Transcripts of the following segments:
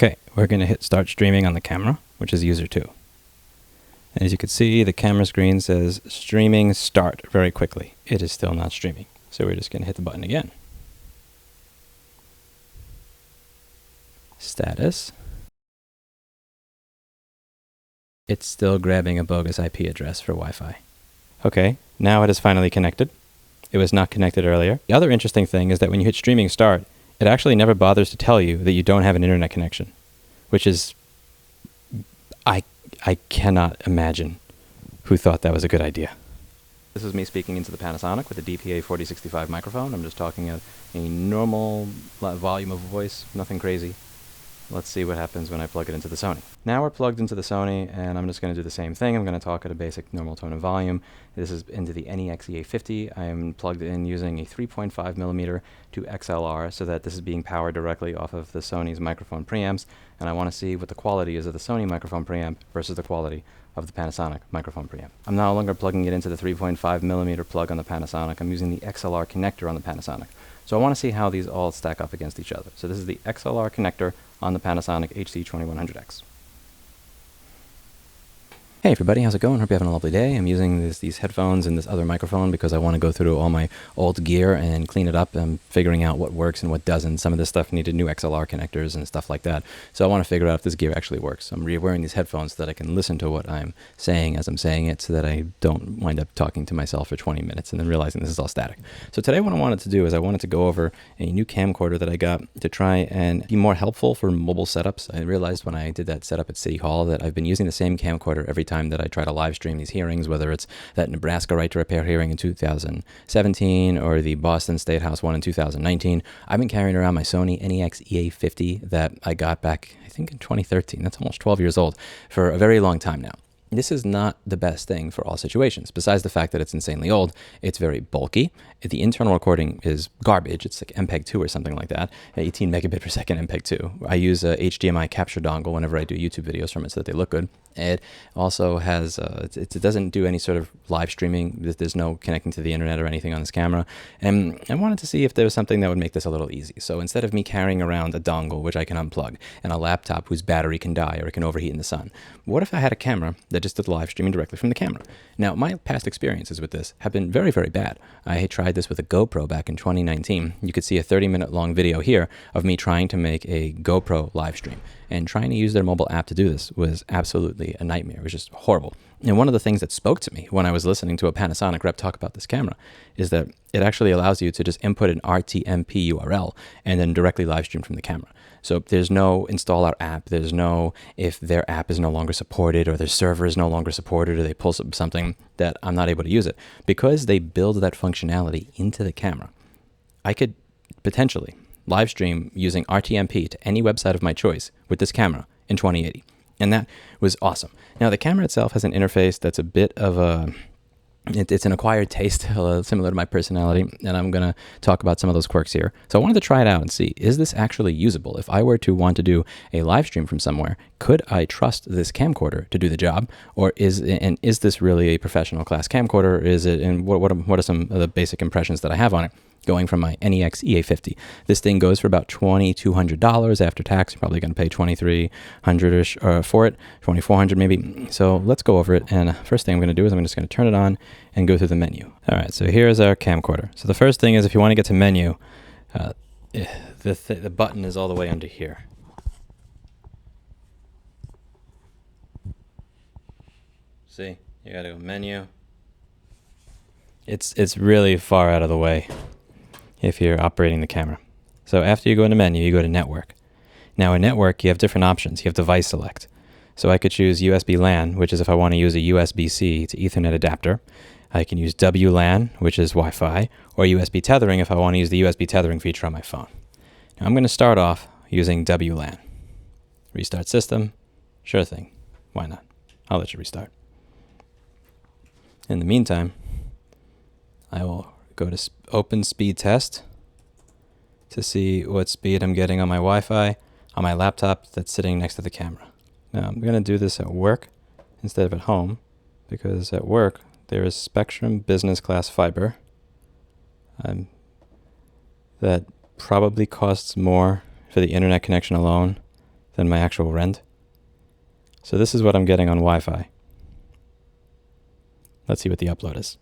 Okay, we're going to hit start streaming on the camera, which is user 2. And as you can see, the camera screen says streaming start very quickly. It is still not streaming. So we're just going to hit the button again. Status. It's still grabbing a bogus IP address for Wi-Fi. Okay, now it is finally connected. It was not connected earlier. The other interesting thing is that when you hit streaming start, it actually never bothers to tell you that you don't have an internet connection, which is, I cannot imagine who thought that was a good idea. This is me speaking into the Panasonic with the DPA 4065 microphone. I'm just talking at a normal volume of voice, nothing crazy. Let's see what happens when I plug it into the Sony. Now we're plugged into the Sony, and I'm just going to do the same thing. I'm going to talk at a basic normal tone of volume. This is into the HC-X2100. I am plugged in using a 3.5mm to XLR, so that this is being powered directly off of the Sony's microphone preamps, and I want to see what the quality is of the Sony microphone preamp versus the quality of the Panasonic microphone preamp. I'm no longer plugging it into the 3.5mm plug on the Panasonic. I'm using the XLR connector on the Panasonic. So I want to see how these all stack up against each other. So this is the XLR connector on the Panasonic HC-2100X. Hey everybody, how's it going? Hope you're having a lovely day. I'm using these headphones and this other microphone because I want to go through all my old gear and clean it up. I'm figuring out what works and what doesn't. Some of this stuff needed new XLR connectors and stuff like that. So I want to figure out if this gear actually works. I'm wearing these headphones so that I can listen to what I'm saying as I'm saying it, so that I don't wind up talking to myself for 20 minutes and then realizing this is all static. So today what I wanted to do is I wanted to go over a new camcorder that I got to try and be more helpful for mobile setups. I realized when I did that setup at City Hall that I've been using the same camcorder every time that I try to live stream these hearings, whether it's that Nebraska right to repair hearing in 2017 or the Boston State House one in 2019. I've been carrying around my Sony NEX EA50 that I got back, I think, in 2013. That's almost 12 years old, for a very long time now. This is not the best thing for all situations. Besides the fact that it's insanely old, it's very bulky. The internal recording is garbage. It's like MPEG-2 or something like that, 18 megabit per second MPEG-2. I use a HDMI capture dongle whenever I do YouTube videos from it so that they look good. It also has, it doesn't do any sort of live streaming. There's no connecting to the internet or anything on this camera. And I wanted to see if there was something that would make this a little easy. So instead of me carrying around a dongle, which I can unplug, and a laptop whose battery can die or it can overheat in the sun, what if I had a camera that just did live streaming directly from the camera? Now, my past experiences with this have been very, very bad. I tried this with a GoPro back in 2019. You could see a 30-minute long video here of me trying to make a GoPro live stream. And trying to use their mobile app to do this was absolutely a nightmare. It was just horrible. And one of the things that spoke to me when I was listening to a Panasonic rep talk about this camera is that it actually allows you to just input an RTMP URL and then directly live stream from the camera. So there's no install our app. There's no if their app is no longer supported or their server is no longer supported or they pull something that I'm not able to use it. Because they build that functionality into the camera, I could potentially live stream using RTMP to any website of my choice with this camera in 2080. And that was awesome. Now, the camera itself has an interface that's a bit of a, it's an acquired taste, similar to my personality, and I'm going to talk about some of those quirks here. So I wanted to try it out and see, is this actually usable? If I were to want to do a live stream from somewhere, could I trust this camcorder to do the job? Or is this really a professional class camcorder? Is it, and what are some of the basic impressions that I have on it? Going from my NEX EA50. This thing goes for about $2,200 after tax. You're probably going to pay $2,300-ish for it, $2,400 maybe. So let's go over it. And first thing I'm going to do is I'm just going to turn it on and go through the menu. All right, so here's our camcorder. So the first thing is, if you want to get to menu, the button is all the way under here. See, you got to go menu. It's really far out of the way if you're operating the camera. So after you go into menu, you go to network. Now in network, you have different options. You have device select. So I could choose USB LAN, which is if I want to use a USB-C to Ethernet adapter. I can use WLAN, which is Wi-Fi, or USB tethering if I want to use the USB tethering feature on my phone. Now I'm going to start off using WLAN. Restart system. Sure thing. Why not? I'll let you restart. In the meantime, I will go to open speed test to see what speed I'm getting on my Wi-Fi on my laptop that's sitting next to the camera. Now I'm going to do this at work instead of at home, because at work there is Spectrum Business Class Fiber that probably costs more for the internet connection alone than my actual rend. So this is what I'm getting on Wi-Fi. Let's see what the upload is.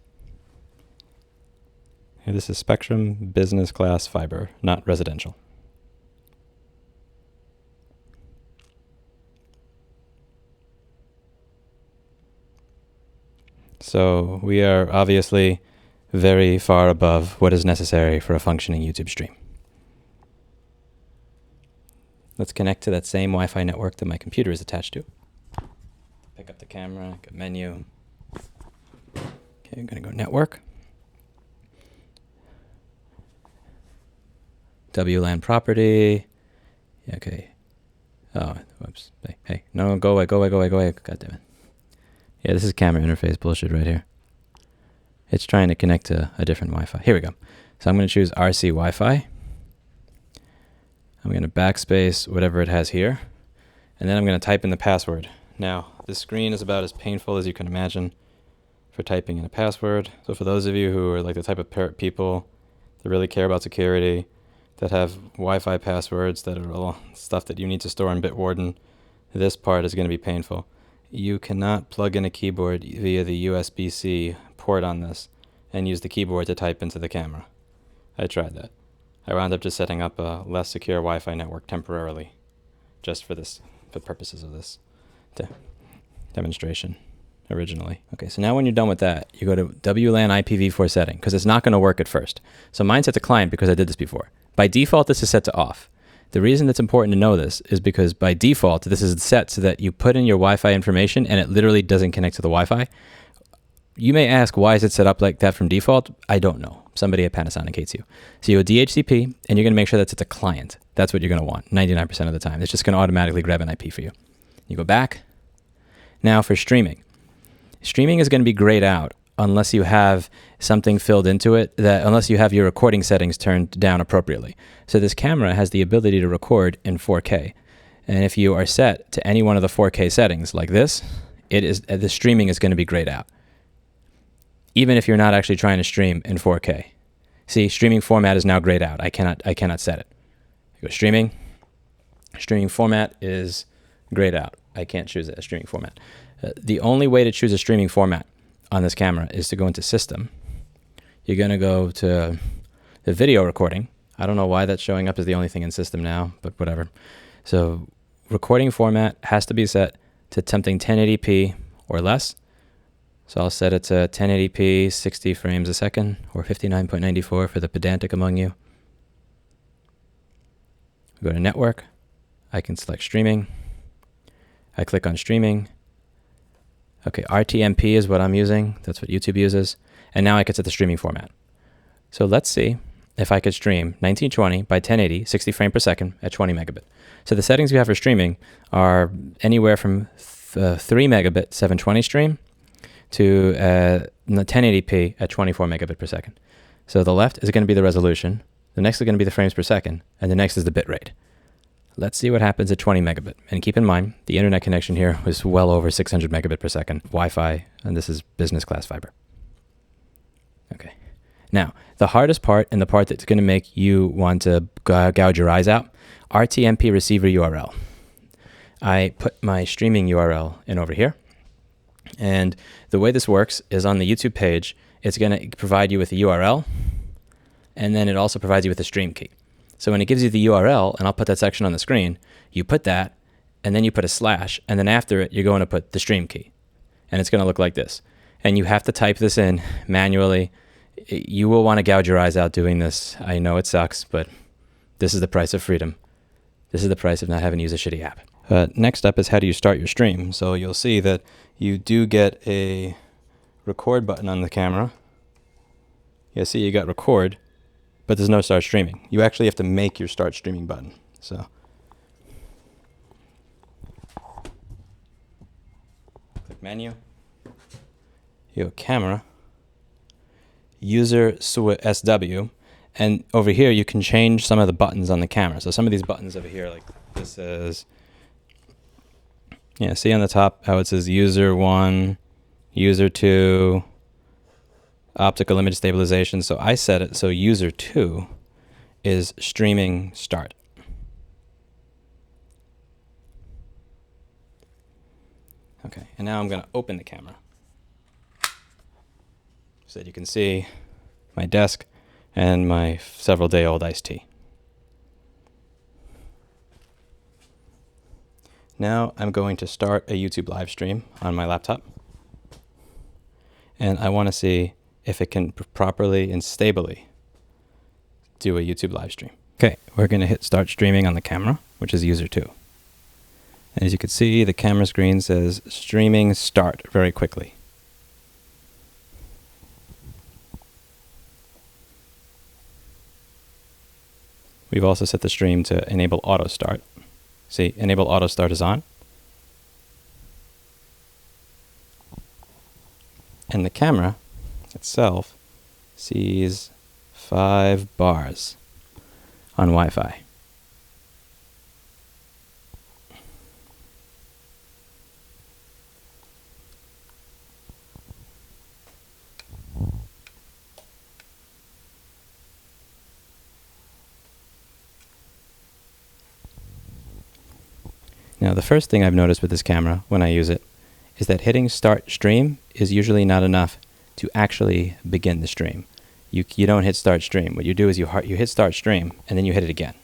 Here, this is Spectrum Business Class Fiber, not residential. So we are obviously very far above what is necessary for a functioning YouTube stream. Let's connect to that same Wi-Fi network that my computer is attached to. Pick up the camera, go menu. Okay, I'm going to go network. WLAN property. Okay. Oh, whoops. Hey, no, go away. God damn it. Yeah, this is camera interface bullshit right here. It's trying to connect to a different Wi-Fi. Here we go. So I'm going to choose RC Wi-Fi. I'm going to backspace whatever it has here. And then I'm going to type in the password. Now, this screen is about as painful as you can imagine for typing in a password. So for those of you who are like the type of people that really care about security, that have Wi-Fi passwords that are all stuff that you need to store in Bitwarden, this part is going to be painful. You cannot plug in a keyboard via the USB-C port on this and use the keyboard to type into the camera. I tried that. I wound up just setting up a less secure Wi-Fi network temporarily, just for the purposes of this demonstration originally. Okay, so now when you're done with that, you go to WLAN IPv4 setting, because it's not going to work at first. So mine's set to client because I did this before. By default, this is set to off. The reason it's important to know this is because by default, this is set so that you put in your Wi-Fi information and it literally doesn't connect to the Wi-Fi. You may ask, why is it set up like that from default? I don't know. Somebody at Panasonic hates you. So you go DHCP, and you're going to make sure that it's a client. That's what you're going to want 99% of the time. It's just going to automatically grab an IP for you. You go back. Now for streaming. Streaming is going to be grayed out unless you have something filled into it, unless you have your recording settings turned down appropriately. So this camera has the ability to record in 4K. And if you are set to any one of the 4K settings like this, the streaming is going to be grayed out, even if you're not actually trying to stream in 4K. See, streaming format is now grayed out. I cannot set it. You go streaming. Streaming format is grayed out. I can't choose a streaming format. The only way to choose a streaming format on this camera is to go into System. You're going to go to the video recording. I don't know why that's showing up as the only thing in System now, but whatever. So recording format has to be set to something 1080p or less. So I'll set it to 1080p, 60 frames a second, or 59.94 for the pedantic among you. Go to network. I can select streaming. I click on streaming. Okay, RTMP is what I'm using. That's what YouTube uses. And now I can set the streaming format. So let's see if I could stream 1920 by 1080, 60 frames per second at 20 megabit. So the settings we have for streaming are anywhere from 3 megabit 720 stream to 1080p at 24 megabit per second. So the left is going to be the resolution. The next is going to be the frames per second. And the next is the bit rate. Let's see what happens at 20 megabit. And keep in mind, the internet connection here was well over 600 megabit per second. Wi-Fi, and this is business class fiber. Okay. Now, the hardest part, and the part that's going to make you want to gouge your eyes out, RTMP receiver URL. I put my streaming URL in over here. And the way this works is on the YouTube page, it's going to provide you with the URL, and then it also provides you with the stream key. So when it gives you the URL, and I'll put that section on the screen, you put that, and then you put a slash, and then after it, you're going to put the stream key. And it's going to look like this. And you have to type this in manually. You will want to gouge your eyes out doing this. I know it sucks, but this is the price of freedom. This is the price of not having to use a shitty app. Next up is how do you start your stream. So you'll see that you do get a record button on the camera. You'll see you got record, but there's no start streaming. You actually have to make your start streaming button. So click menu. You go camera, user SW, and over here you can change some of the buttons on the camera. So some of these buttons over here, like this says, see on the top how it says user 1, user 2, optical image stabilization. So I set it so user 2 is streaming start. Okay, and now I'm going to open the camera so that you can see my desk and my several-day-old iced tea. Now I'm going to start a YouTube live stream on my laptop. And I want to see if it can properly and stably do a YouTube live stream. Okay, we're going to hit start streaming on the camera, which is user 2. And as you can see, the camera screen says streaming start very quickly. We've also set the stream to enable auto start. See, enable auto start is on. And the camera itself sees 5 bars on Wi-Fi. Now, the first thing I've noticed with this camera when I use it is that hitting start stream is usually not enough to actually begin the stream. You don't hit start stream. What you do is you hit start stream and then you hit it again.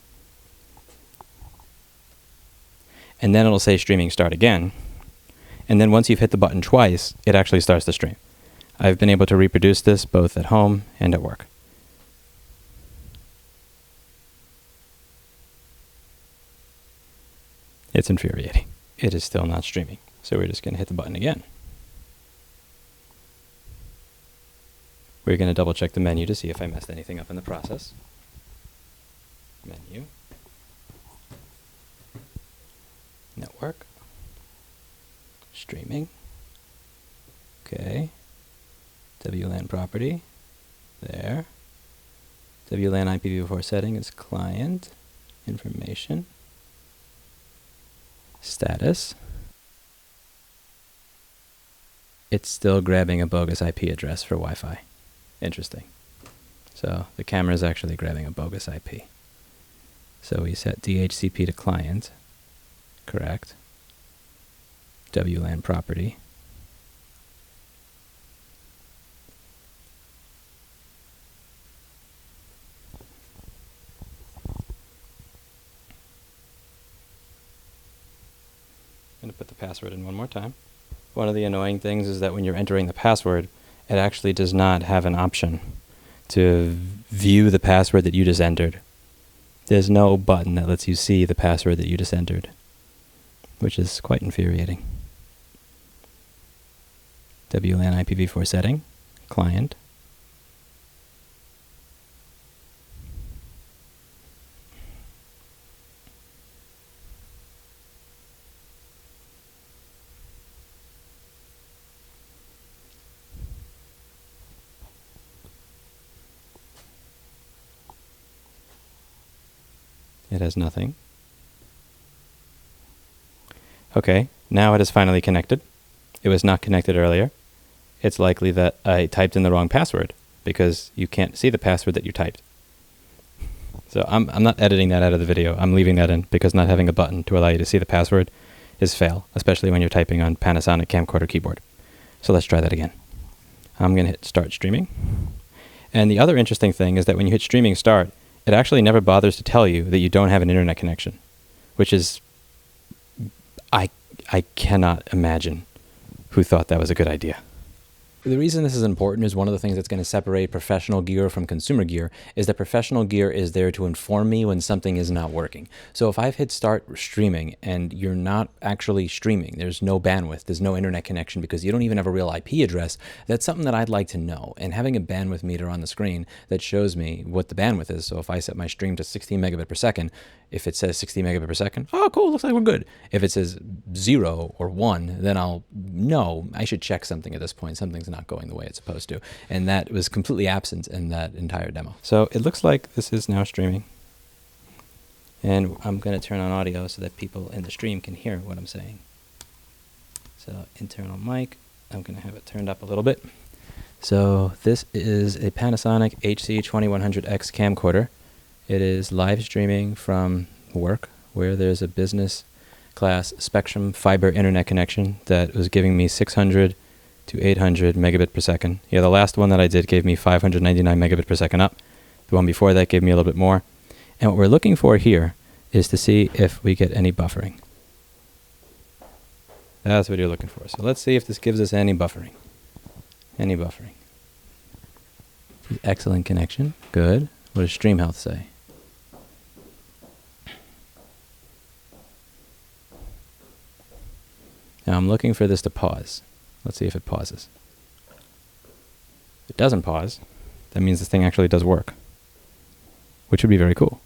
And then it'll say streaming start again. And then once you've hit the button twice, it actually starts the stream. I've been able to reproduce this both at home and at work. It's infuriating. It is still not streaming. So we're just going to hit the button again. We're going to double check the menu to see if I messed anything up in the process. Menu. Network. Streaming. Okay. WLAN property. There. WLAN IPv4 setting is client. Information. Status. It's still grabbing a bogus IP address for Wi-Fi. Interesting. So the camera is actually grabbing a bogus IP. So we set DHCP to client. Correct. WLAN property. I'm going to put the password in one more time. One of the annoying things is that when you're entering the password, it actually does not have an option to view the password that you just entered. There's no button that lets you see the password that you just entered, which is quite infuriating. WLAN IPv4 setting, client. It has nothing. Okay, now it is finally connected. It was not connected earlier. It's likely that I typed in the wrong password because you can't see the password that you typed. So I'm not editing that out of the video. I'm leaving that in because not having a button to allow you to see the password is fail, especially when you're typing on Panasonic Camcorder keyboard. So let's try that again. I'm going to hit start streaming. And the other interesting thing is that when you hit streaming start, it actually never bothers to tell you that you don't have an internet connection, which is, I cannot imagine who thought that was a good idea. The reason this is important is one of the things that's going to separate professional gear from consumer gear is that professional gear is there to inform me when something is not working. So if I've hit start streaming and you're not actually streaming, there's no bandwidth, there's no internet connection because you don't even have a real IP address, that's something that I'd like to know. And having a bandwidth meter on the screen that shows me what the bandwidth is. So if I set my stream to 16 megabit per second, if it says 60 megabit per second, oh, cool, looks like we're good. If it says 0 or 1, then I'll know I should check something at this point. Something's not going the way it's supposed to. And that was completely absent in that entire demo. So it looks like this is now streaming. And I'm going to turn on audio so that people in the stream can hear what I'm saying. So internal mic, I'm going to have it turned up a little bit. So this is a Panasonic HC-2100X camcorder. It is live streaming from work where there's a business class Spectrum fiber internet connection that was giving me 600 to 800 megabit per second. Yeah, the last one that I did gave me 599 megabit per second up. The one before that gave me a little bit more. And what we're looking for here is to see if we get any buffering. That's what you're looking for. So let's see if this gives us any buffering. Any buffering. Excellent connection. Good. What does stream health say? Now I'm looking for this to pause. Let's see if it pauses. If it doesn't pause, that means this thing actually does work, which would be very cool.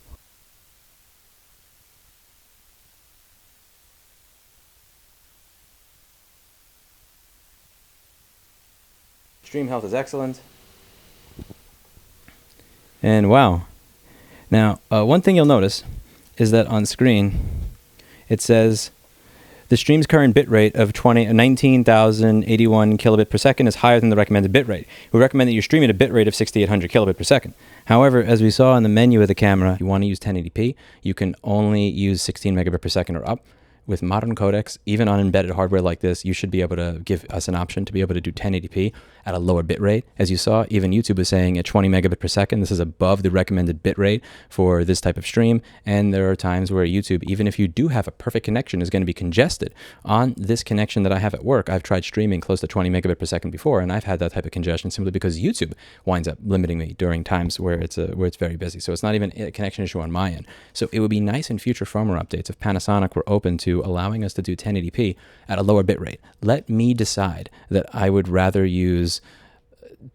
Stream health is excellent. And wow. Now, one thing you'll notice is that on screen, it says the stream's current bitrate of 19,081 kilobit per second is higher than the recommended bitrate. We recommend that you stream at a bitrate of 6,800 kilobit per second. However, as we saw in the menu of the camera, if you want to use 1080p, you can only use 16 megabit per second or up. With modern codecs, even on embedded hardware like this, you should be able to give us an option to be able to do 1080p at a lower bit rate. As you saw, even YouTube is saying at 20 megabit per second. This is above the recommended bit rate for this type of stream. And there are times where YouTube, even if you do have a perfect connection, is going to be congested. On this connection that I have at work, I've tried streaming close to 20 megabit per second before, and I've had that type of congestion simply because YouTube winds up limiting me during times where it's very busy. So it's not even a connection issue on my end. So it would be nice in future firmware updates if Panasonic were open to allowing us to do 1080p at a lower bitrate. Let me decide that I would rather use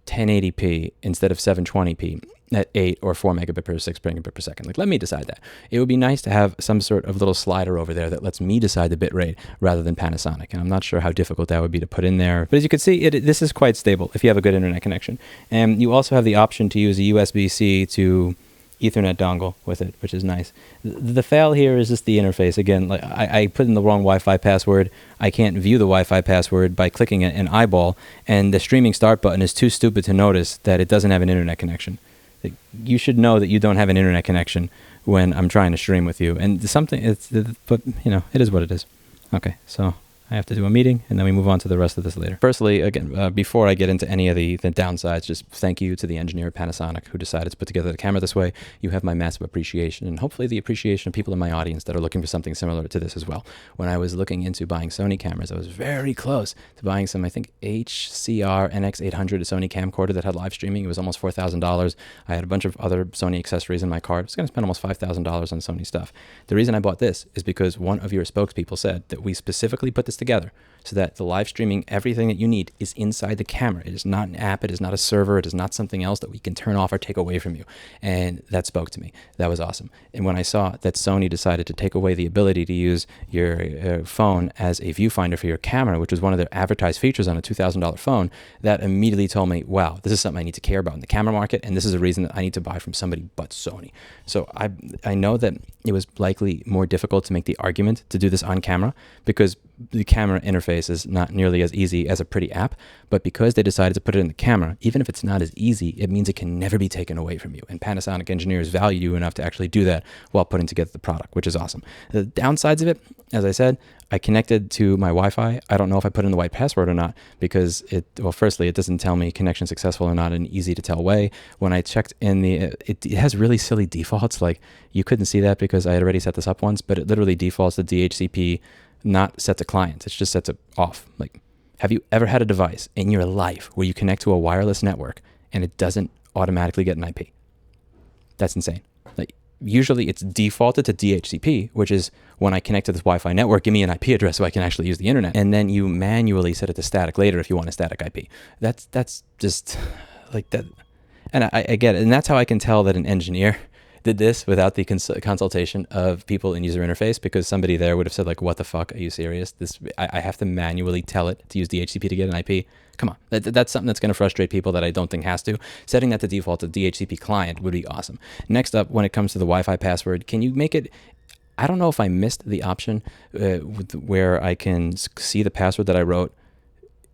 1080p instead of 720p at 8 or 4 megabit per 6 megabit per second. Like, let me decide that. It would be nice to have some sort of little slider over there that lets me decide the bit rate rather than Panasonic. And I'm not sure how difficult that would be to put in there. But as you can see, this is quite stable if you have a good internet connection. And you also have the option to use a USB-C to Ethernet dongle with it, which is nice. The fail here is just the interface. Again, like I put in the wrong Wi-Fi password. I can't view the Wi-Fi password by clicking an eyeball, and the streaming start button is too stupid to notice that it doesn't have an internet connection. You should know that you don't have an internet connection when I'm trying to stream with you. And but you know, it is what it is. Okay, so I have to do a meeting, and then we move on to the rest of this later. Firstly, again, before I get into any of the downsides, just thank you to the engineer at Panasonic who decided to put together the camera this way. You have my massive appreciation, and hopefully the appreciation of people in my audience that are looking for something similar to this as well. When I was looking into buying Sony cameras, I was very close to buying some, I think, HC-X2100, a Sony camcorder that had live streaming. It was almost $4,000. I had a bunch of other Sony accessories in my cart. I was going to spend almost $5,000 on Sony stuff. The reason I bought this is because one of your spokespeople said that we specifically put this together so that the live streaming, everything that you need is inside the camera. It is not an app. It is not a server. It is not something else that we can turn off or take away from you. And that spoke to me. That was awesome. And when I saw that Sony decided to take away the ability to use your phone as a viewfinder for your camera, which was one of their advertised features on a $2,000 phone, that immediately told me, wow, this is something I need to care about in the camera market, and this is a reason that I need to buy from somebody but Sony. So I know that it was likely more difficult to make the argument to do this on camera because the camera interface is not nearly as easy as a pretty app, but because they decided to put it in the camera, even if it's not as easy, it means it can never be taken away from you. And Panasonic engineers value you enough to actually do that while putting together the product, which is awesome. The downsides of it, as I said, I connected to my Wi-Fi. I don't know if I put in the right password or not because firstly, it doesn't tell me connection successful or not in an easy to tell way. When I checked in it has really silly defaults. Like, you couldn't see that because I had already set this up once, but it literally defaults to DHCP, not set to clients. It's just set to off. Like, have you ever had a device in your life where you connect to a wireless network and it doesn't automatically get an IP? That's insane. Like, usually it's defaulted to DHCP, which is when I connect to this Wi-Fi network, give me an IP address so I can actually use the internet. And then you manually set it to static later if you want a static IP. That's just like that. And I get it. And that's how I can tell that an engineer did this without the consultation of people in user interface, because somebody there would have said, like, what the fuck, are you serious? I have to manually tell it to use DHCP to get an IP. Come on, that's something that's going to frustrate people that I don't think has to. Setting that to default to DHCP client would be awesome. Next up, when it comes to the Wi-Fi password, can you make it, I don't know if I missed the option where I can see the password that I wrote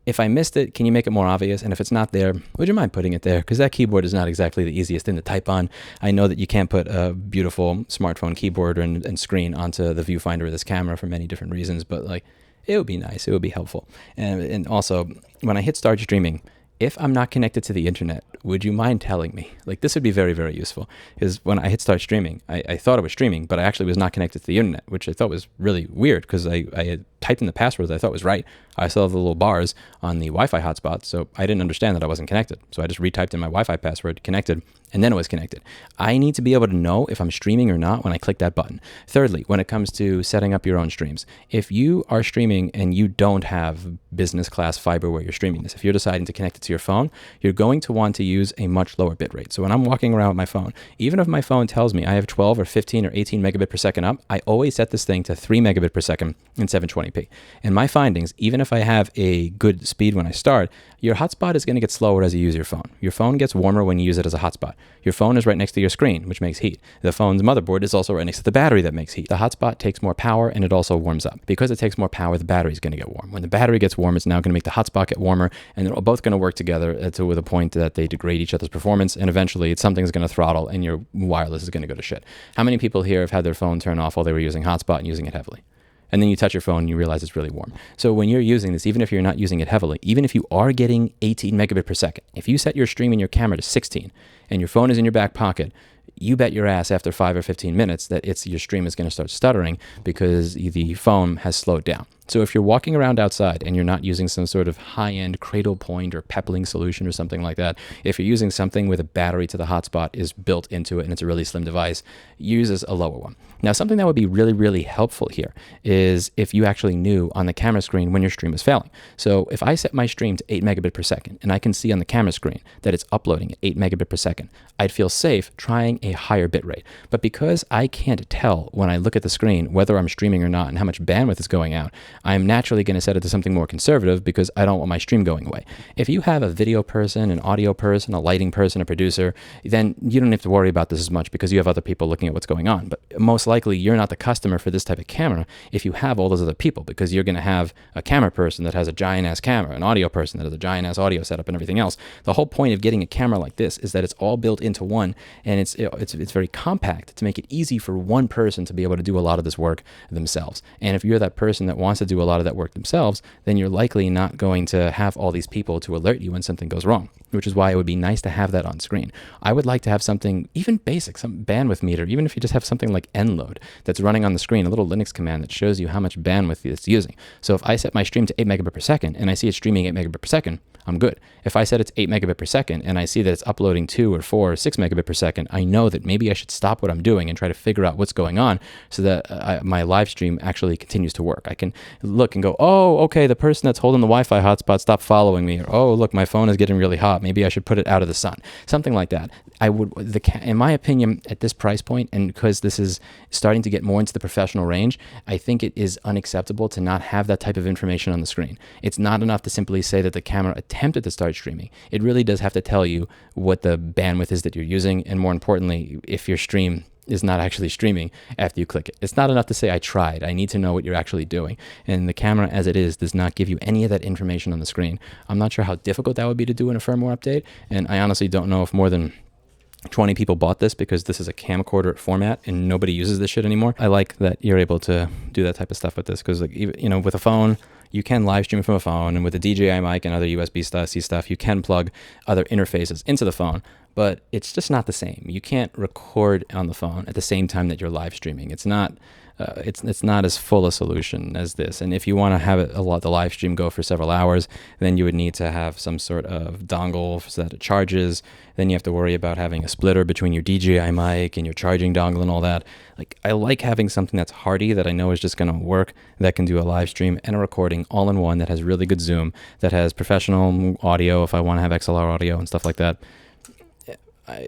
If I missed it, can you make it more obvious? And if it's not there, would you mind putting it there? Because that keyboard is not exactly the easiest thing to type on. I know that you can't put a beautiful smartphone keyboard and screen onto the viewfinder of this camera for many different reasons, but like, it would be nice. It would be helpful. And also, when I hit start streaming, if I'm not connected to the internet, would you mind telling me? Like, this would be very, very useful. Because when I hit start streaming, I thought it was streaming, but I actually was not connected to the internet, which I thought was really weird because I had typed in the password that I thought was right. I saw the little bars on the Wi-Fi hotspot, so I didn't understand that I wasn't connected. So I just retyped in my Wi-Fi password, connected, and then it was connected. I need to be able to know if I'm streaming or not when I click that button. Thirdly, when it comes to setting up your own streams, if you are streaming and you don't have business class fiber where you're streaming this, if you're deciding to connect it to your phone, you're going to want to use a much lower bit rate. So when I'm walking around with my phone, even if my phone tells me I have 12 or 15 or 18 megabit per second up, I always set this thing to 3 megabit per second in 720p. And my findings, even if I have a good speed when I start, your hotspot is going to get slower as you use your phone. Your phone gets warmer when you use it as a hotspot. Your phone is right next to your screen, which makes heat. The phone's motherboard is also right next to the battery that makes heat. The hotspot takes more power and it also warms up. Because it takes more power, the battery is going to get warm. When the battery gets warm, it's now going to make the hotspot get warmer, and they're both going to work together to a point that they degrade each other's performance, and eventually something's going to throttle and your wireless is going to go to shit. How many people here have had their phone turn off while they were using hotspot and using it heavily? And then you touch your phone and you realize it's really warm. So when you're using this, even if you're not using it heavily, even if you are getting 18 megabit per second, if you set your stream in your camera to 16 and your phone is in your back pocket, you bet your ass after 5 or 15 minutes that your stream is going to start stuttering because the phone has slowed down. So if you're walking around outside and you're not using some sort of high-end cradle point or peppling solution or something like that, if you're using something where the battery to the hotspot is built into it and it's a really slim device, use a lower one. Now, something that would be really, really helpful here is if you actually knew on the camera screen when your stream is failing. So if I set my stream to 8 megabit per second and I can see on the camera screen that it's uploading at 8 megabit per second, I'd feel safe trying a higher bit rate. But because I can't tell when I look at the screen whether I'm streaming or not and how much bandwidth is going out, I'm naturally going to set it to something more conservative because I don't want my stream going away. If you have a video person, an audio person, a lighting person, a producer, then you don't have to worry about this as much because you have other people looking at what's going on. But most likely you're not the customer for this type of camera if you have all those other people, because you're going to have a camera person that has a giant ass camera, an audio person that has a giant ass audio setup and everything else. The whole point of getting a camera like this is that it's all built into one, and it's very compact to make it easy for one person to be able to do a lot of this work themselves. And if you're that person that wants to do a lot of that work themselves, then you're likely not going to have all these people to alert you when something goes wrong, which is why it would be nice to have that on screen. I would like to have something even basic, some bandwidth meter, even if you just have something like nload that's running on the screen, a little Linux command that shows you how much bandwidth it's using. So if I set my stream to 8 megabit per second and I see it streaming 8 megabit per second, I'm good. If I set it to 8 megabit per second and I see that it's uploading 2 or 4 or 6 megabit per second, I know that maybe I should stop what I'm doing and try to figure out what's going on so that my live stream actually continues to work. I can look and go, oh, okay, the person that's holding the Wi-Fi hotspot stopped following me. Or, oh, look, my phone is getting really hot. Maybe I should put it out of the sun. Something like that. In my opinion, at this price point, and because this is starting to get more into the professional range, I think it is unacceptable to not have that type of information on the screen. It's not enough to simply say that the camera attempted to start streaming. It really does have to tell you what the bandwidth is that you're using, and more importantly, if your stream is not actually streaming after you click it. It's not enough to say, I tried. I need to know what you're actually doing. And the camera as it is does not give you any of that information on the screen. I'm not sure how difficult that would be to do in a firmware update, and I honestly don't know if more than 20 people bought this because this is a camcorder format and nobody uses this shit anymore. I like that you're able to do that type of stuff with this because, like, you know, with a phone, you can live stream from a phone, and with a DJI mic and other USB-C stuff, you can plug other interfaces into the phone, but it's just not the same. You can't record on the phone at the same time that you're live streaming. It's not as full a solution as this. And if you want to have the live stream go for several hours, then you would need to have some sort of dongle so that it charges. Then you have to worry about having a splitter between your DJI mic and your charging dongle and all that. Like, I like having something that's hardy that I know is just going to work, that can do a live stream and a recording all in one, that has really good zoom, that has professional audio if I want to have XLR audio and stuff like that.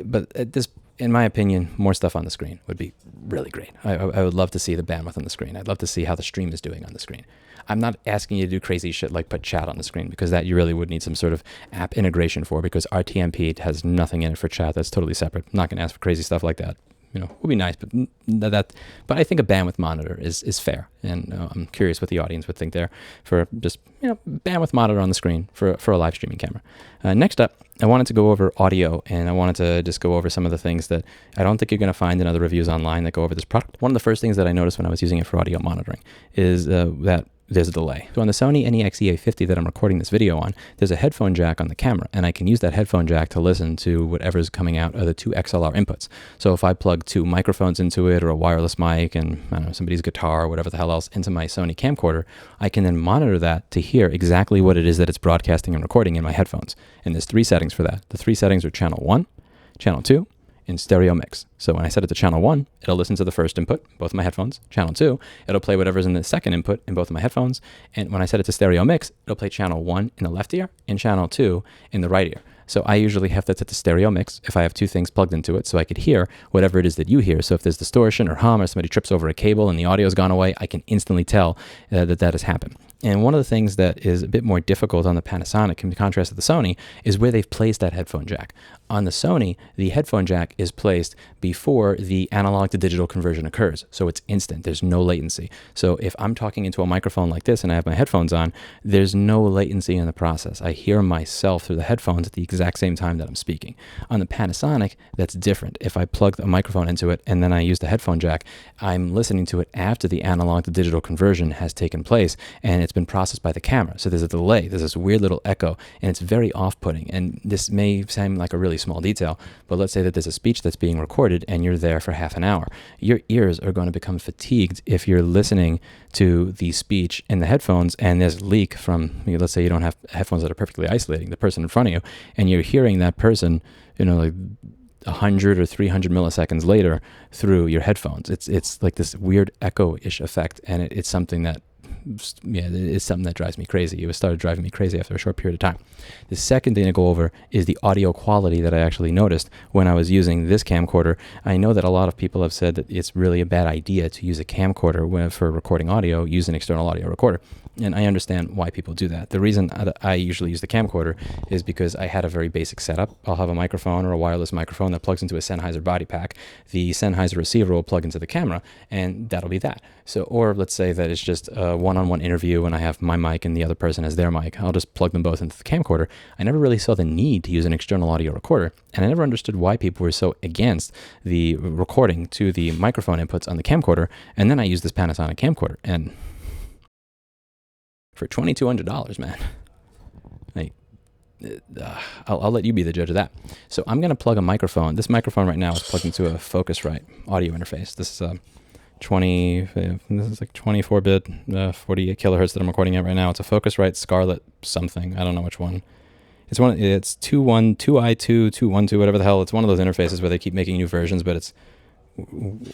But at this, in my opinion, more stuff on the screen would be really great. I would love to see the bandwidth on the screen. I'd love to see how the stream is doing on the screen. I'm not asking you to do crazy shit like put chat on the screen, because that you really would need some sort of app integration for, because RTMP has nothing in it for chat. That's totally separate. I'm not going to ask for crazy stuff like that. would be nice, but but I think a bandwidth monitor is fair, and I'm curious what the audience would think there for just bandwidth monitor on the screen for a live streaming camera. Next up, I wanted to go over audio, and I wanted to just go over some of the things that I don't think you're going to find in other reviews online that go over this product. One of the first things that I noticed when I was using it for audio monitoring is that there's a delay. So on the Sony NEX-EA50 that I'm recording this video on, there's a headphone jack on the camera, and I can use that headphone jack to listen to whatever's coming out of the two XLR inputs. So if I plug two microphones into it, or a wireless mic, and I don't know, somebody's guitar or whatever the hell else into my Sony camcorder, I can then monitor that to hear exactly what it is that it's broadcasting and recording in my headphones. And there's 3 settings for that. The 3 settings are channel 1, channel 2, and stereo mix. So when I set it to channel 1, it'll listen to the first input, both of my headphones. Channel 2, it'll play whatever's in the second input in both of my headphones. And when I set it to stereo mix, it'll play channel 1 in the left ear and channel 2 in the right ear. So I usually have that set to stereo mix if I have 2 things plugged into it, so I could hear whatever it is that you hear. So if there's distortion or hum, or somebody trips over a cable and the audio's gone away, I can instantly tell that has happened. And one of the things that is a bit more difficult on the Panasonic, in contrast to the Sony, is where they've placed that headphone jack. On the Sony, the headphone jack is placed before the analog to digital conversion occurs. So it's instant. There's no latency. So if I'm talking into a microphone like this and I have my headphones on, there's no latency in the process. I hear myself through the headphones at the exact same time that I'm speaking. On the Panasonic, that's different. If I plug a microphone into it and then I use the headphone jack, I'm listening to it after the analog to digital conversion has taken place, and it's been processed by the camera. So there's a delay. There's this weird little echo, and it's very off-putting. And this may seem like a really small detail, but let's say that there's a speech that's being recorded and you're there for half an hour. Your ears are going to become fatigued if you're listening to the speech in the headphones and there's leak from, let's say you don't have headphones that are perfectly isolating the person in front of you, and you're hearing that person, like 100 or 300 milliseconds later through your headphones. It's like this weird echo-ish effect, and it's something that it's something that drives me crazy. It started driving me crazy after a short period of time. The second thing to go over is the audio quality that I actually noticed when I was using this camcorder. I know that a lot of people have said that it's really a bad idea to use a camcorder for recording audio, use an external audio recorder. And I understand why people do that. The reason I usually use the camcorder is because I had a very basic setup. I'll have a microphone or a wireless microphone that plugs into a Sennheiser body pack. The Sennheiser receiver will plug into the camera, and that'll be that. So, or let's say that it's just a one-on-one interview and I have my mic and the other person has their mic. I'll just plug them both into the camcorder. I never really saw the need to use an external audio recorder, and I never understood why people were so against the recording to the microphone inputs on the camcorder. And then I used this Panasonic camcorder, and for $2,200, man. I'll let you be the judge of that. So I'm going to plug a microphone. This microphone right now is plugged into a Focusrite audio interface. This is this is like 24-bit, 48 kilohertz that I'm recording at right now. It's a Focusrite Scarlett something. I don't know which one. It's 2i2, whatever the hell. It's one of those interfaces where they keep making new versions, but it's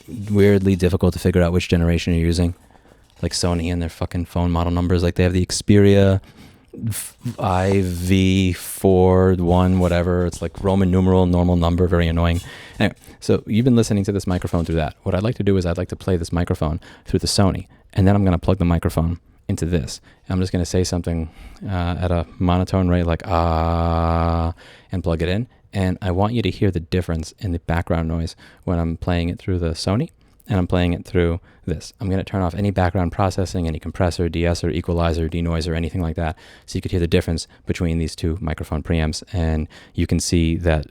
weirdly difficult to figure out which generation you're using. Like Sony and their fucking phone model numbers. Like they have the Xperia IV41, whatever. It's like Roman numeral, normal number, very annoying. Anyway, so you've been listening to this microphone through that. What I'd like to do is I'd like to play this microphone through the Sony, and then I'm going to plug the microphone into this. And I'm just going to say something at a monotone rate like ah, and plug it in. And I want you to hear the difference in the background noise when I'm playing it through the Sony and I'm playing it through this. I'm going to turn off any background processing, any compressor, de-esser, equalizer, denoiser, anything like that, so you could hear the difference between these two microphone preamps. And you can see that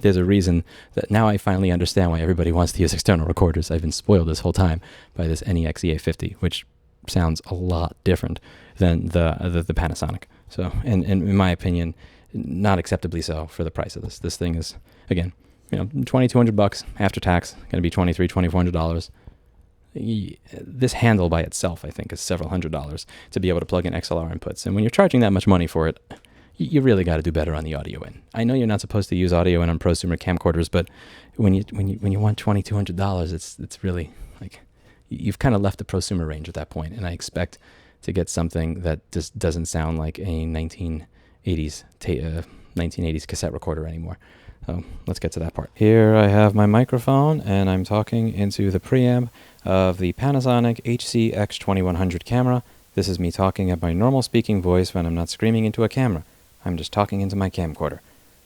there's a reason that now I finally understand why everybody wants to use external recorders. I've been spoiled this whole time by this NEX-EA50, which sounds a lot different than the Panasonic. So, and in my opinion, not acceptably so for the price of this. This thing is, again, $2,200 after tax, going to be $2,400. This handle by itself, I think, is several $100s to be able to plug in XLR inputs. And when you're charging that much money for it, you really got to do better on the audio end. I know you're not supposed to use audio in on prosumer camcorders, but when you want $2,200, it's really like you've kind of left the prosumer range at that point. And I expect to get something that just doesn't sound like a 1980s cassette recorder anymore. So let's get to that part. Here I have my microphone, and I'm talking into the preamp of the Panasonic HC-X2100 camera. This is me talking at my normal speaking voice when I'm not screaming into a camera. I'm just talking into my camcorder.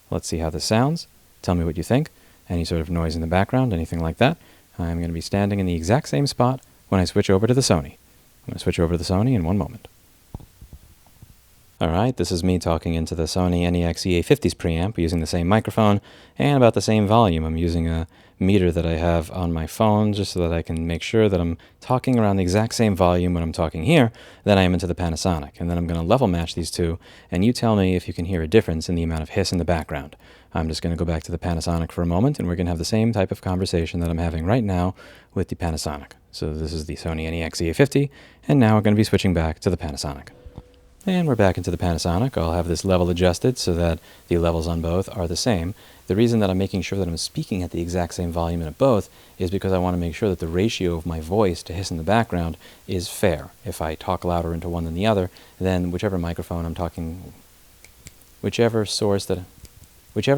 Let's see how this sounds. Tell me what you think. any sort of noise in the background, anything like that. I'm going to be standing in the exact same spot when I switch over to the Sony. I'm going to switch over to the Sony in one moment. Alright, this is me talking into the Sony NEX-EA50's preamp using the same microphone and about the same volume. I'm using a meter that I have on my phone just so that I can make sure that I'm talking around the exact same volume when I'm talking here that I am into the Panasonic. And then I'm going to level match these two, and you tell me if you can hear a difference in the amount of hiss in the background. I'm just going to go back to the Panasonic for a moment, and we're going to have the same type of conversation that I'm having right now with the Panasonic. So this is the Sony NEX-EA50, and now we're going to be switching back to the Panasonic. And we're back into the Panasonic. I'll have this level adjusted so that the levels on both are the same. The reason that I'm making sure that I'm speaking at the exact same volume in both is because I want to make sure that the ratio of my voice to hiss in the background is fair. If I talk louder into one than the other, then whichever microphone I'm talking, whichever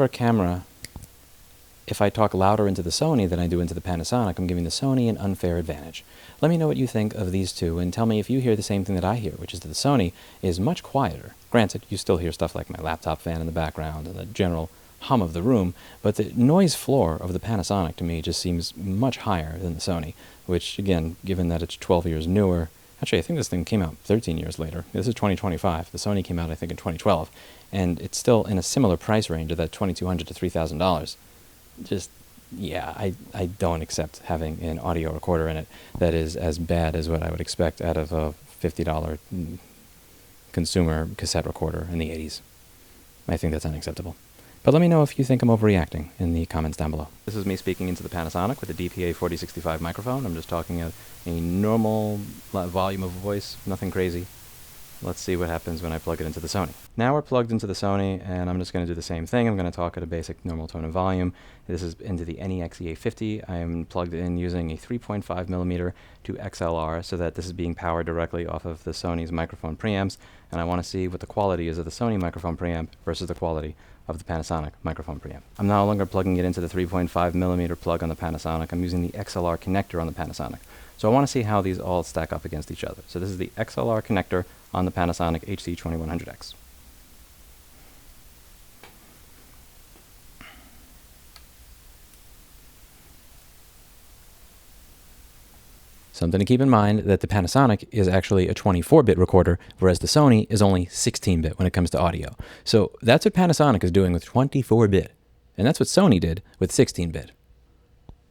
camera, if I talk louder into the Sony than I do into the Panasonic, I'm giving the Sony an unfair advantage. Let me know what you think of these two, and tell me if you hear the same thing that I hear, which is that the Sony is much quieter. Granted, you still hear stuff like my laptop fan in the background and the general hum of the room, but the noise floor of the Panasonic to me just seems much higher than the Sony, which, again, given that it's 12 years newer, actually I think this thing came out 13 years later. This is 2025. The Sony came out, I think, in 2012, and it's still in a similar price range of that $2,200 to $3,000. Just, yeah, I don't accept having an audio recorder in it that is as bad as what I would expect out of a $50 consumer cassette recorder in the 80s. I think that's unacceptable. But let me know if you think I'm overreacting in the comments down below. This is me speaking into the Panasonic with a DPA 4065 microphone. I'm just talking at a normal volume of voice, nothing crazy. Let's see what happens when I plug it into the Sony. Now we're plugged into the Sony, and I'm just going to do the same thing. I'm going to talk at a basic normal tone of volume. This is into the NEX-EA50. I am plugged in using a 3.5mm to XLR so that this is being powered directly off of the Sony's microphone preamps, and I want to see what the quality is of the Sony microphone preamp versus the quality of the Panasonic microphone preamp. I'm no longer plugging it into the 3.5mm plug on the Panasonic. I'm using the XLR connector on the Panasonic. So I want to see how these all stack up against each other. So this is the XLR connector on the Panasonic HC-2100X. Something to keep in mind that the Panasonic is actually a 24-bit recorder, whereas the Sony is only 16-bit when it comes to audio. So that's what Panasonic is doing with 24-bit, and that's what Sony did with 16-bit.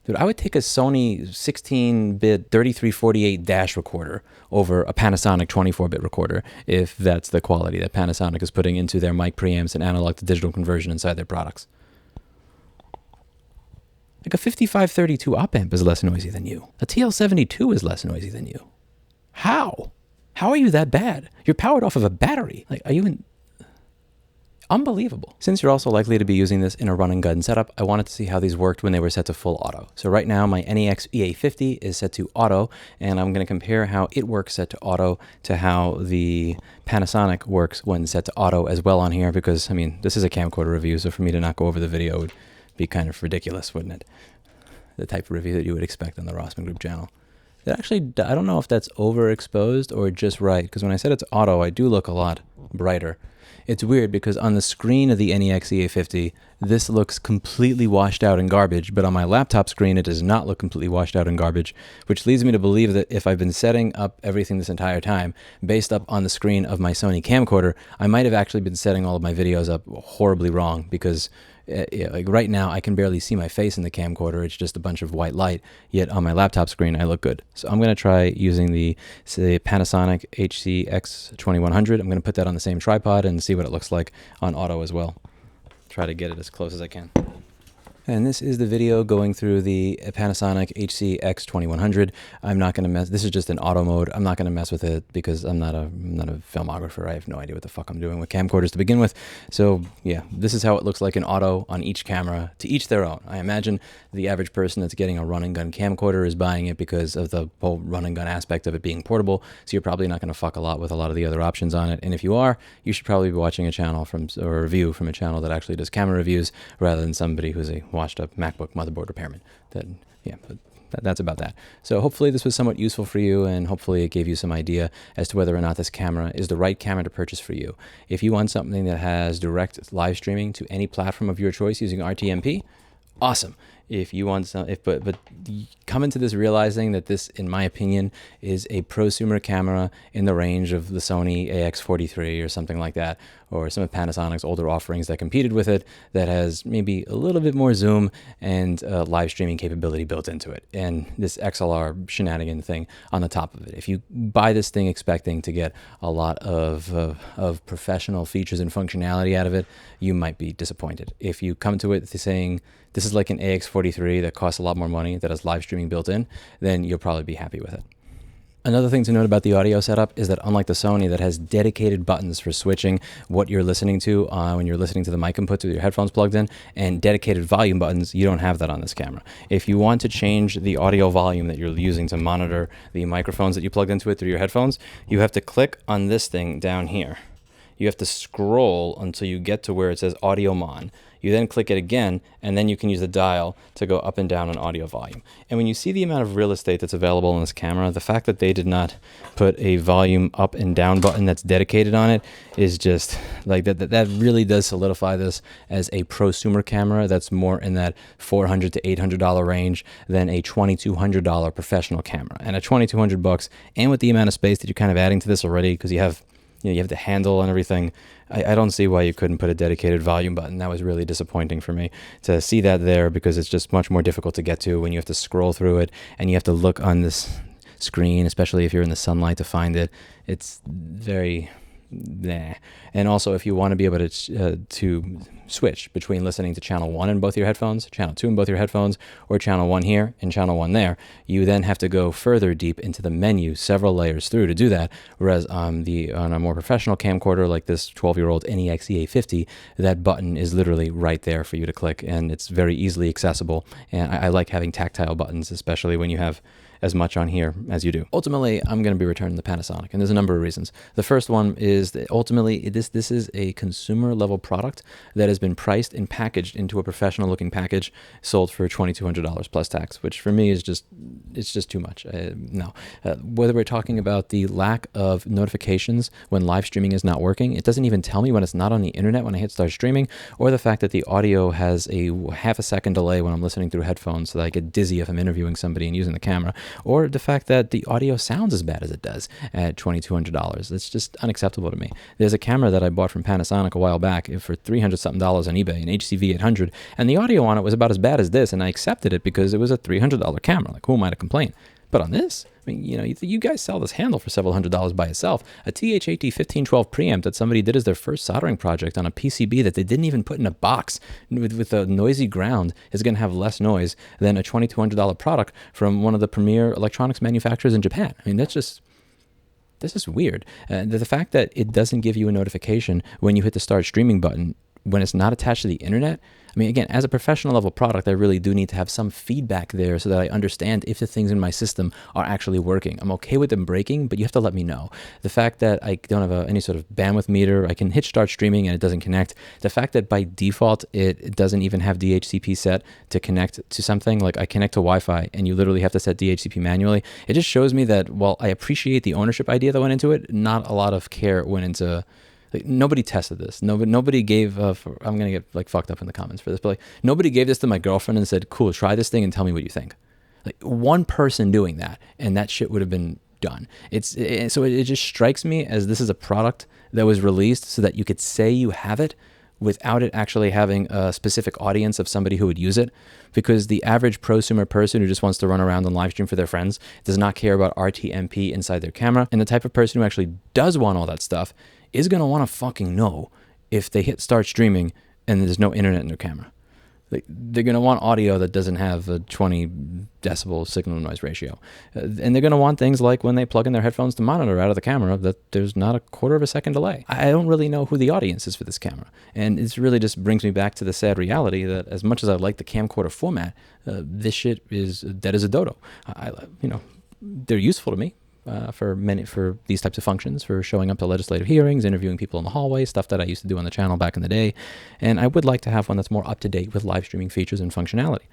Dude, I would take a Sony 16-bit 3348 dash recorder over a Panasonic 24-bit recorder if that's the quality that Panasonic is putting into their mic preamps and analog to digital conversion inside their products. Like a 5532 op-amp is less noisy than you. A TL72 is less noisy than you. How? How are you that bad? You're powered off of a battery. Like, are you in... Unbelievable. Since you're also likely to be using this in a run and gun setup, I wanted to see how these worked when they were set to full auto. So right now my NEX-EA50 is set to auto, and I'm going to compare how it works set to auto to how the Panasonic works when set to auto as well on here, because, I mean, this is a camcorder review, so for me to not go over the video would be kind of ridiculous, wouldn't it? The type of review that you would expect on the Rossman Group channel. It actually, I don't know if that's overexposed or just right, because when I said it's auto, I do look a lot brighter. It's weird because on the screen of the NEX-EA50, this looks completely washed out in garbage, but on my laptop screen, it does not look completely washed out in garbage, which leads me to believe that if I've been setting up everything this entire time based up on the screen of my Sony camcorder, I might have actually been setting all of my videos up horribly wrong, because like right now I can barely see my face in the camcorder. It's just a bunch of white light, yet on my laptop screen I look good. So I'm going to try using the Panasonic HC-X2100. I'm going to put that on the same tripod and see what it looks like on auto as well. Try to get it as close as I can. And this is the video going through the Panasonic HC-X2100. I'm not going to mess, this is just an auto mode. I'm not going to mess with it because I'm not a filmographer. I have no idea what the fuck I'm doing with camcorders to begin with. So yeah, this is how it looks like in auto on each camera, to each their own. I imagine the average person that's getting a run and gun camcorder is buying it because of the whole run and gun aspect of it being portable. So you're probably not going to fuck a lot with a lot of the other options on it. And if you are, you should probably be watching a channel from, or a review from a channel that actually does camera reviews rather than somebody who's a washed up MacBook motherboard repairman. But that's about that. So hopefully this was somewhat useful for you, and hopefully it gave you some idea as to whether or not this camera is the right camera to purchase for you. If you want something that has direct live streaming to any platform of your choice using RTMP, awesome. If you want some, but come into this realizing that this, in my opinion, is a prosumer camera in the range of the Sony AX43 or something like that, or some of Panasonic's older offerings that competed with it, that has maybe a little bit more zoom and live streaming capability built into it, and this XLR shenanigan thing on the top of it. If you buy this thing expecting to get a lot of professional features and functionality out of it, you might be disappointed. If you come to it saying this is like an AX43 that costs a lot more money, that has live streaming built in, then you'll probably be happy with it. Another thing to note about the audio setup is that unlike the Sony that has dedicated buttons for switching what you're listening to when you're listening to the mic input with your headphones plugged in, and dedicated volume buttons, you don't have that on this camera. If you want to change the audio volume that you're using to monitor the microphones that you plugged into it through your headphones, you have to click on this thing down here. You have to scroll until you get to where it says audio mon. You then click it again, and then you can use the dial to go up and down on audio volume. And when you see the amount of real estate that's available in this camera, the fact that they did not put a volume up and down button that's dedicated on it is just like that really does solidify this as a prosumer camera that's more in that $400 to $800 range than a $2,200 professional camera. And at $2,200, and with the amount of space that you're kind of adding to this already, because you have the handle and everything, I don't see why you couldn't put a dedicated volume button. That was really disappointing for me to see that there, because it's just much more difficult to get to when you have to scroll through it and you have to look on this screen, especially if you're in the sunlight, to find it. It's very nah. And also, if you want to be able to switch between listening to channel 1 in both your headphones, channel 2 in both your headphones, or channel 1 here and channel 1 there, you then have to go further deep into the menu, several layers through, to do that. Whereas on a more professional camcorder like this 12-year-old HC-A50, that button is literally right there for you to click, and it's very easily accessible. And I like having tactile buttons, especially when you have as much on here as you do. Ultimately, I'm going to be returning the Panasonic, and there's a number of reasons. The first one is that ultimately this is a consumer level product that has been priced and packaged into a professional looking package, sold for $2,200 plus tax, which for me is just too much. No. Whether we're talking about the lack of notifications when live streaming is not working, it doesn't even tell me when it's not on the internet when I hit start streaming, or the fact that the audio has a half a second delay when I'm listening through headphones, so that I get dizzy if I'm interviewing somebody and using the camera, or the fact that the audio sounds as bad as it does at $2,200. It's just unacceptable to me. There's a camera that I bought from Panasonic a while back for $300-something on eBay, an HC-V800, and the audio on it was about as bad as this, and I accepted it because it was a $300 camera. Like, who am I to complain? But on this, I mean, you guys sell this handle for several $100s by itself. A TH-AT1512 preamp that somebody did as their first soldering project on a PCB that they didn't even put in a box with a noisy ground is going to have less noise than a $2,200 product from one of the premier electronics manufacturers in Japan. I mean, this is weird. The fact that it doesn't give you a notification when you hit the start streaming button when it's not attached to the internet. I mean, again, as a professional level product, I really do need to have some feedback there so that I understand if the things in my system are actually working. I'm okay with them breaking, but you have to let me know. The fact that I don't have any sort of bandwidth meter, I can hit start streaming and it doesn't connect. The fact that by default, it doesn't even have DHCP set to connect to something, like I connect to Wi-Fi and you literally have to set DHCP manually. It just shows me that while I appreciate the ownership idea that went into it, not a lot of care went into. Like, nobody tested this. Nobody gave. I'm gonna get like fucked up in the comments for this, but like nobody gave this to my girlfriend and said, "Cool, try this thing and tell me what you think." Like one person doing that, and that shit would have been done. So it just strikes me as this is a product that was released so that you could say you have it without it actually having a specific audience of somebody who would use it, because the average prosumer person who just wants to run around and live stream for their friends does not care about RTMP inside their camera, and the type of person who actually does want all that stuff is going to want to fucking know if they hit start streaming and there's no internet in their camera. Like, they're going to want audio that doesn't have a 20 decibel signal to noise ratio. And they're going to want things like when they plug in their headphones to monitor out of the camera that there's not a quarter of a second delay. I don't really know who the audience is for this camera. And it really just brings me back to the sad reality that as much as I like the camcorder format, this shit is dead as a dodo. They're useful to me. For these types of functions, for showing up to legislative hearings, interviewing people in the hallway, stuff that I used to do on the channel back in the day. And I would like to have one that's more up-to-date with live streaming features and functionality.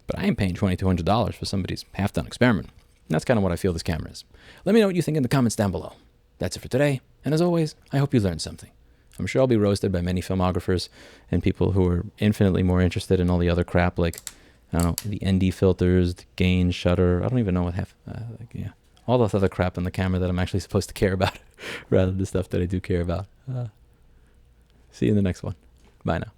But I am paying $2,200 for somebody's half-done experiment. And that's kind of what I feel this camera is. Let me know what you think in the comments down below. That's it for today. And as always, I hope you learned something. I'm sure I'll be roasted by many filmographers and people who are infinitely more interested in all the other crap, like, I don't know, the ND filters, the gain, shutter. I don't even know what yeah, all this other crap on the camera that I'm actually supposed to care about rather than the stuff that I do care about. See you in the next one. Bye now.